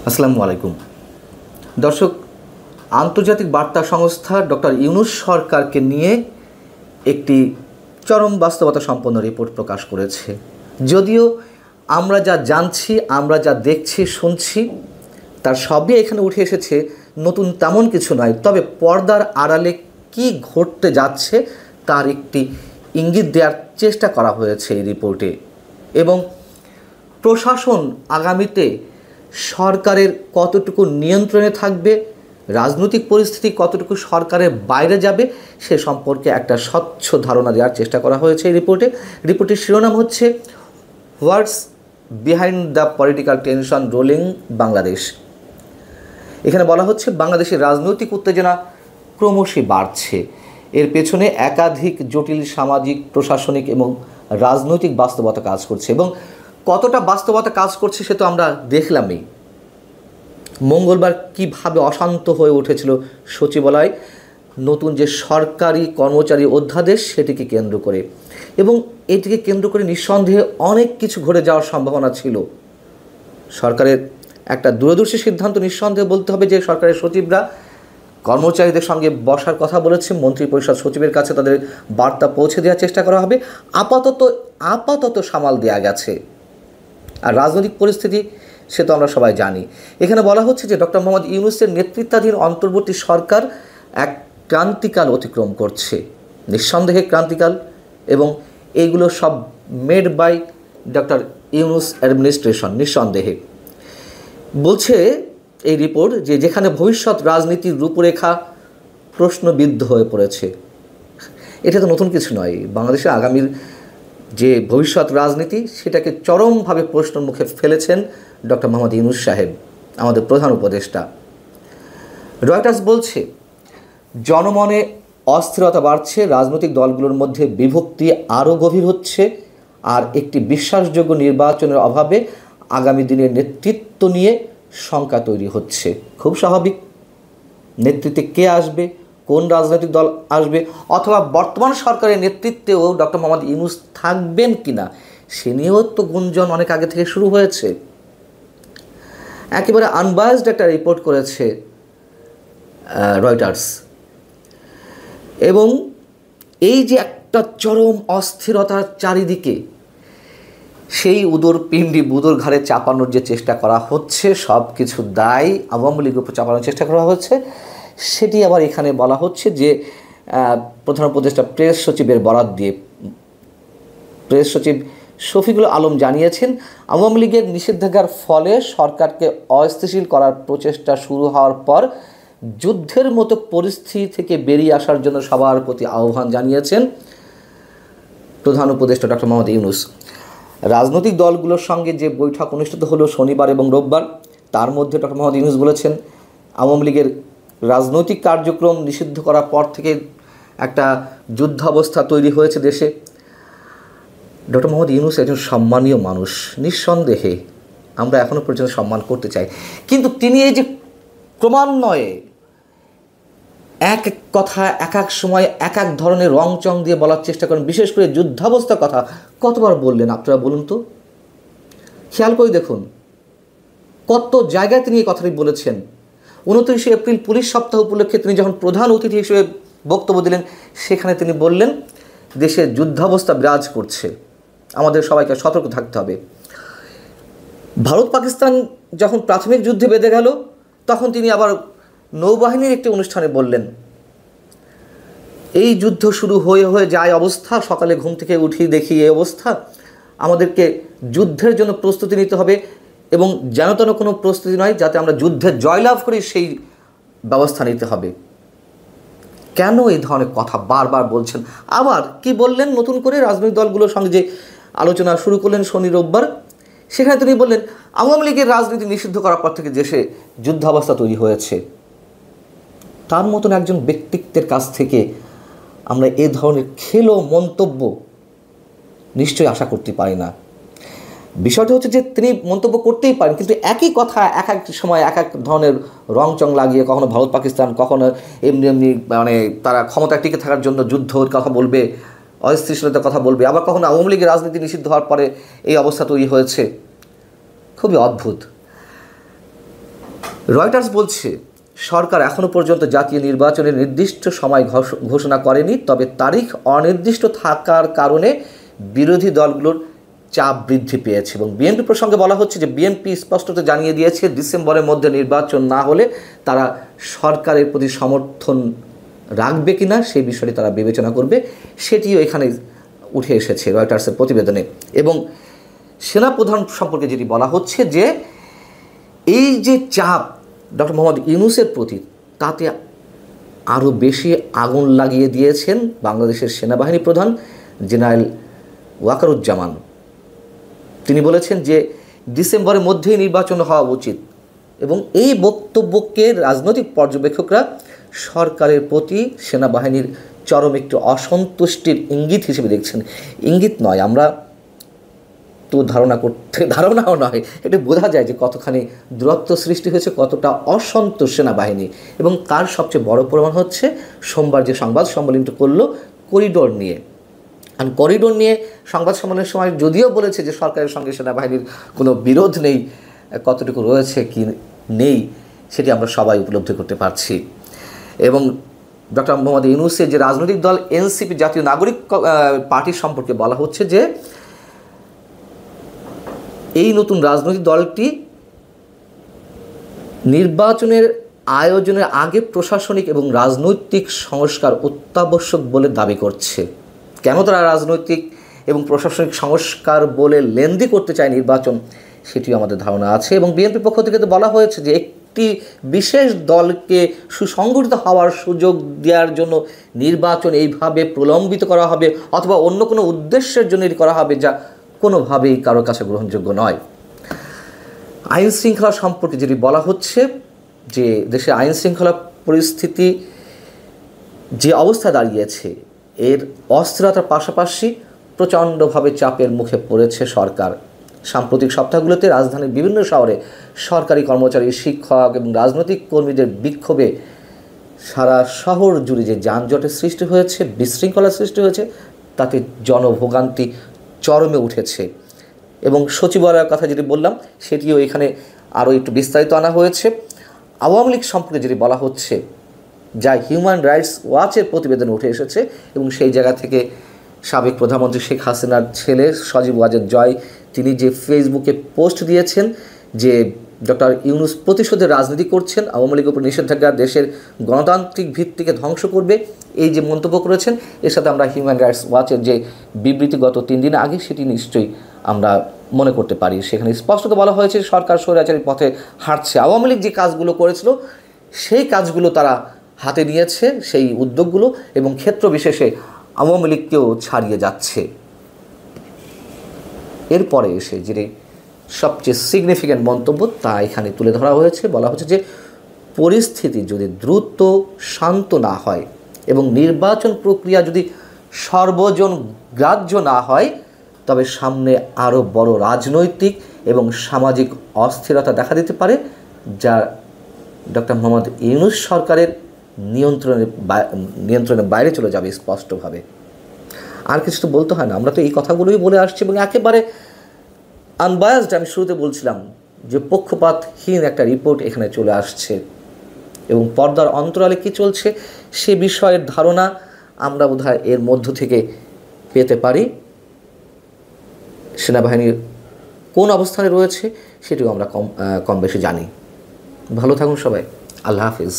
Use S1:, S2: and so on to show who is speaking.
S1: আসসালামু আলাইকুম দর্শক, আন্তর্জাতিক বার্তা সংস্থা ডক্টর ইউনূস সরকারকে নিয়ে একটি চরম বাস্তবতা সম্পন্ন রিপোর্ট প্রকাশ করেছে। যদিও আমরা যা জানছি, আমরা যা দেখছি, শুনছি, তার সবই এখানে উঠে এসেছে, নতুন তেমন কিছু নয়। তবে পর্দার আড়ালে কি ঘটতে যাচ্ছে তার একটি ইঙ্গিত দেওয়ার চেষ্টা করা হয়েছে এই রিপোর্টে। এবং প্রশাসন আগামীতে সরকারের কতটুকু নিয়ন্ত্রণে থাকবে, রাজনৈতিক পরিস্থিতি কতটুকু সরকারের বাইরে যাবে, সে সম্পর্কে একটা স্বচ্ছ ধারণা দেওয়ার চেষ্টা করা হয়েছে এই রিপোর্টে। রিপোর্টের শিরোনাম হচ্ছে what's behind the political tension rolling Bangladesh. এখানে বলা হচ্ছে বাংলাদেশের রাজনৈতিক উত্তেজনা ক্রমশই বাড়ছে। এর পেছনে একাধিক জটিল সামাজিক, প্রশাসনিক এবং রাজনৈতিক বাস্তবতা কাজ করছে। এবং কতটা বাস্তবতা কাজ করছে সে তো আমরা দেখলামই। মঙ্গলবার কিভাবে অশান্ত হয়ে উঠেছিল সচিবালয়, নতুন যে সরকারি কর্মচারী অধ্যাদেশ সেটিকে কেন্দ্র করে। এবং এটিকে কেন্দ্র করে নিঃসন্দেহে অনেক কিছু ঘটে যাওয়ার সম্ভাবনা ছিল। সরকারের একটা দূরদর্শী সিদ্ধান্ত নিঃসন্দেহে বলতে হবে যে সরকারের সচিবরা কর্মচারীদের সঙ্গে বসার কথা বলেছে, মন্ত্রিপরিষদ সচিবের কাছে তাদের বার্তা পৌঁছে দেওয়ার চেষ্টা করা হবে। আপাতত সামাল দেওয়া গেছে। আর রাজনৈতিক পরিস্থিতি সে তো আমরা সবাই জানি। এখানে বলা হচ্ছে যে ডক্টর মোহাম্মদ ইউনূসের নেতৃত্বাধীন অন্তর্বর্তী সরকার এক ক্রান্তিকাল অতিক্রম করছে, নিঃসন্দেহে ক্রান্তিকাল। এবং এইগুলো সব made by doctor Yunus administration, নিঃসন্দেহে। বলছে এই রিপোর্ট যে যেখানে ভবিষ্যৎ রাজনীতির রূপরেখা প্রশ্নবিদ্ধ হয়ে পড়েছে। এটা তো নতুন কিছু নয়। বাংলাদেশের আগামীর যে ভবিষ্যৎ রাজনীতি সেটাকে চরমভাবে প্রশ্নের মুখে ফেলেছেন ডক্টর মোহাম্মদ ইউনূস সাহেব, আমাদের প্রধান উপদেষ্টা। রয়টার্স বলছে জনমনে অস্থিরতা বাড়ছে, রাজনৈতিক দলগুলোর মধ্যে বিভক্তি আরও গভীর হচ্ছে, আর একটি বিশ্বাসযোগ্য নির্বাচনের অভাবে আগামী দিনের নেতৃত্ব নিয়ে শঙ্কা তৈরি হচ্ছে। খুব স্বাভাবিক। নেতৃত্বে কে আসবে, কোন রাজনৈতিক দল আসবে, অথবা বর্তমান সরকারের নেতৃত্বেও ডক্টর মোহাম্মদ ইউনূস থাকবেন কিনা সে নিয়েও তো গুঞ্জন অনেক আগে থেকে শুরু হয়েছে। একেবারে আনবায়াসড একটা রিপোর্ট করেছে রয়টার্স। এবং এই যে একটা চরম অস্থিরতার চারিদিকে, সেই উদর পিণ্ডি বুদর ঘাড়ে চাপানোর যে চেষ্টা করা হচ্ছে, সব কিছু দায় আওয়ামী লীগের উপর চাপানোর চেষ্টা করা হচ্ছে, সেটি আবার এখানে বলা হচ্ছে যে প্রধান উপদেষ্টা প্রেস সচিবের বরাত দিয়ে প্রেস সচিব শফিকুল আলম জানিয়েছেন, আওয়ামী লীগের নিষেধাজ্ঞার ফলে সরকারকে অস্থিতিশীল করার প্রচেষ্টা শুরু হওয়ার পর যুদ্ধের মতো পরিস্থিতি থেকে বেরিয়ে আসার জন্য সবার প্রতি আহ্বান জানিয়েছেন প্রধান উপদেষ্টা ডক্টর মোহাম্মদ ইউনূস। রাজনৈতিক দলগুলোর সঙ্গে যে বৈঠক অনুষ্ঠিত হলো শনিবার এবং রোববার, তার মধ্যে ডক্টর মোহাম্মদ ইউনূস বলেছেন আওয়ামী লীগের রাজনৈতিক কার্যক্রম নিষিদ্ধ করার পর থেকে একটা যুদ্ধাবস্থা তৈরি হয়েছে দেশে। ডক্টর মোহাম্মদ ইউনূস একজন সম্মানীয় মানুষ, নিঃসন্দেহে আমরা এখনও পর্যন্ত সম্মান করতে চাই। কিন্তু তিনি এই যে ক্রমান্বয়ে এক এক কথা এক এক সময় এক এক ধরনের রংচং দিয়ে বলার চেষ্টা করেন, বিশেষ করে যুদ্ধাবস্থার কথা কতবার বললেন আপনারা বলুন তো? খেয়াল করে দেখুন কত জায়গায় তিনি এই কথাটি বলেছেন। 29শে এপ্রিল পুলিশ সপ্তাহ উপলক্ষে তিনি যখন প্রধান অতিথি হিসেবে বক্তব্য দিলেন, সেখানে তিনি বললেন দেশে যুদ্ধাবস্থা বিরাজ করছে, আমাদের সবাইকে সতর্ক থাকতে হবে। ভারত পাকিস্তান যখন প্রাথমিক যুদ্ধে বেঁধে গেল, তখন তিনি আবার নৌবাহিনীর একটি অনুষ্ঠানে বললেন এই যুদ্ধ শুরু হয়ে যায় অবস্থা, সকালে ঘুম থেকে উঠি দেখি এই অবস্থা, আমাদেরকে যুদ্ধের জন্য প্রস্তুতি নিতে হবে এবং যেন তেন কোনো প্রস্তুতি নয়, যাতে আমরা যুদ্ধে জয়লাভ করি সেই ব্যবস্থা নিতে হবে। কেন এই ধরনের কথা বারবার বলছেন? আবার কি বললেন নতুন করে রাজনৈতিক দলগুলোর সঙ্গে যে আলোচনা শুরু করলেন শনি রোববার, সেখানে তিনি বললেন আওয়ামী লীগের রাজনীতি নিষিদ্ধ করার পর থেকে দেশে যুদ্ধাবস্থা তৈরি হয়েছে। তার মতন একজন ব্যক্তিত্বের কাছ থেকে আমরা এ ধরনের খেলো মন্তব্য নিশ্চয়ই আশা করতে পারি না। বিষয়টা হচ্ছে যে তিনি মন্তব্য করতেই পারেন, কিন্তু একই কথা এক এক সময় এক এক ধরনের রংচং লাগিয়ে, কখনো ভারত পাকিস্তান, কখনো এমনি মানে তারা ক্ষমতায় টিকে থাকার জন্য যুদ্ধের কথা বলবে, অস্থিতিশীলতার কথা বলবে, আবার কখনো আওয়ামী লীগের রাজনীতি নিষিদ্ধ হওয়ার পরে এই অবস্থা তৈরি হয়েছে। খুবই অদ্ভুত। রয়টার্স বলছে সরকার এখনও পর্যন্ত জাতীয় নির্বাচনের নির্দিষ্ট সময় ঘোষণা করেনি, তবে তারিখ অনির্দিষ্ট থাকার কারণে বিরোধী দলগুলোর চাপ বৃদ্ধি পেয়েছে। এবং বিএনপি প্রসঙ্গে বলা হচ্ছে যে বিএনপি স্পষ্টত জানিয়ে দিয়েছে ডিসেম্বরের মধ্যে নির্বাচন না হলে তারা সরকারের প্রতি সমর্থন রাখবে কিনা সেই বিষয়টি তারা বিবেচনা করবে, সেটিও এখানে উঠে এসেছে রয়টার্সের প্রতিবেদনে। এবং সেনাপ্রধান সম্পর্কে যেটি বলা হচ্ছে যে এই যে চাপ ডক্টর মোহাম্মদ ইউনূসের প্রতি, তাতে আরও বেশি আগুন লাগিয়ে দিয়েছেন বাংলাদেশের সেনাবাহিনী প্রধান জেনারেল ওয়াকারুজ্জামান। তিনি বলেছেন যে ডিসেম্বরের মধ্যেই নির্বাচন হওয়া উচিত এবং এই বক্তব্যকে রাজনৈতিক পর্যবেক্ষকরা সরকারের প্রতি সেনাবাহিনীর চরম একটি অসন্তুষ্টির ইঙ্গিত হিসেবে দেখছেন। ইঙ্গিত নয়, আমরা তো ধারণাও নয়, এটা বোঝা যায় যে কতখানি দূরত্ব সৃষ্টি হয়েছে, কতটা অসন্তোষ সেনাবাহিনী। এবং তার সবচেয়ে বড় প্রমাণ হচ্ছে সোমবার যে সংবাদ সম্মেলনটি করলো করিডোর নিয়ে। আর করিডোর নিয়ে সংবাদ সম্মেলনের সময় যদিও বলেছে যে সরকারের সঙ্গে সেনাবাহিনীর কোনো বিরোধ নেই, কতটুকু রয়েছে কি নেই সেটি আমরা সবাই উপলব্ধি করতে পারছি। এবং ডক্টর মোহাম্মদ ইউনূসের যে রাজনৈতিক দল এনসিপি জাতীয় নাগরিক পার্টি সম্পর্কে বলা হচ্ছে যে এই নতুন রাজনৈতিক দলটি নির্বাচনের আয়োজনের আগে প্রশাসনিক এবং রাজনৈতিক সংস্কার অত্যাবশ্যক বলে দাবি করছে। কেন তারা রাজনৈতিক এবং প্রশাসনিক সংস্কার বলে লেনদি করতে চায় নির্বাচন, সেটিও আমাদের ধারণা আছে। এবং বিএনপির পক্ষ থেকে তো বলা হয়েছে যে একটি বিশেষ দলকে সুসংগঠিত হওয়ার সুযোগ দেওয়ার জন্য নির্বাচন এইভাবে প্রলম্বিত করা হবে অথবা অন্য কোনো উদ্দেশ্যের জন্য করা হবে, যা কোনোভাবেই কারোর কাছে গ্রহণযোগ্য নয়। আইন শৃঙ্খলা সম্পর্কে যেটি বলা হচ্ছে যে দেশে আইন শৃঙ্খলা পরিস্থিতি যে অবস্থা দাঁড়িয়েছে, এর অস্থিরতার পাশাপাশি প্রচণ্ডভাবে চাপের মুখে পড়েছে সরকার। সাম্প্রতিক সপ্তাহগুলোতে রাজধানীর বিভিন্ন শহরে সরকারি কর্মচারী, শিক্ষক এবং রাজনৈতিক কর্মীদের বিক্ষোভে সারা শহর জুড়ে যে যানজটের সৃষ্টি হয়েছে, বিশৃঙ্খলার সৃষ্টি হয়েছে, তাতে জনভোগান্তি চরমে উঠেছে। এবং সচিবালয়ের কথা যেটি বললাম সেটিও এখানে আরও একটু বিস্তারিত আনা হয়েছে। আওয়ামী লীগ সম্পর্কে যেটি বলা হচ্ছে, যা হিউম্যান রাইটস ওয়াচের প্রতিবেদনে উঠে এসেছে, এবং সেই জায়গা থেকে সাবেক প্রধানমন্ত্রী শেখ হাসিনার ছেলে সজীব ওয়াজেদ জয় তিনি যে ফেসবুকে পোস্ট দিয়েছেন যে ডক্টর ইউনূস প্রতিশোধের রাজনীতি করছেন, আওয়ামী লীগের উপর নিষেধাজ্ঞা দেশের গণতান্ত্রিক ভিত্তিকে ধ্বংস করবে, এই যে মন্তব্য করেছেন, এর সাথে আমরা হিউম্যান রাইটস ওয়াচের যে বিবৃতি গত 3 দিন আগে সেটি নিশ্চয়ই আমরা মনে করতে পারি। সেখানে স্পষ্টত বলা হয়েছে সরকার স্বৈরাচারী পথে হাঁটছে। আওয়ামী লীগ যে কাজগুলো করেছিল সেই কাজগুলো তারা হাতে নিয়েছে, সেই উদ্যোগগুলো, এবং ক্ষেত্র বিশেষে আওয়ামী লীগকেও ছাড়িয়ে যাচ্ছে। এরপরে এসে যে সবচেয়ে সিগনিফিক্যান্ট মন্তব্য তা এখানে তুলে ধরা হয়েছে। বলা হচ্ছে যে পরিস্থিতি যদি দ্রুত শান্ত না হয় এবং নির্বাচন প্রক্রিয়া যদি সর্বজন গ্রাহ্য না হয়, তবে সামনে আরও বড় রাজনৈতিক এবং সামাজিক অস্থিরতা দেখা দিতে পারে, যা ডক্টর মোহাম্মদ ইউনূস সরকারের নিয়ন্ত্রণের বাইরে চলে যাবে স্পষ্টভাবে। আর কিছু তো বলতে হয় না, আমরা তো এই কথাগুলোই বলে আসছি এবং একেবারে আনবায়াসড। আমি শুরুতে বলছিলাম যে পক্ষপাতহীন একটা রিপোর্ট এখানে চলে আসছে এবং পর্দার অন্তরালে কী চলছে সে বিষয়ের ধারণা আমরা বোধহয় এর মধ্য থেকে পেতে পারি। সেনাবাহিনীর কোন অবস্থানে রয়েছে সেটিও আমরা কম বেশি জানি। ভালো থাকুন সবাই, আল্লাহ হাফিজ।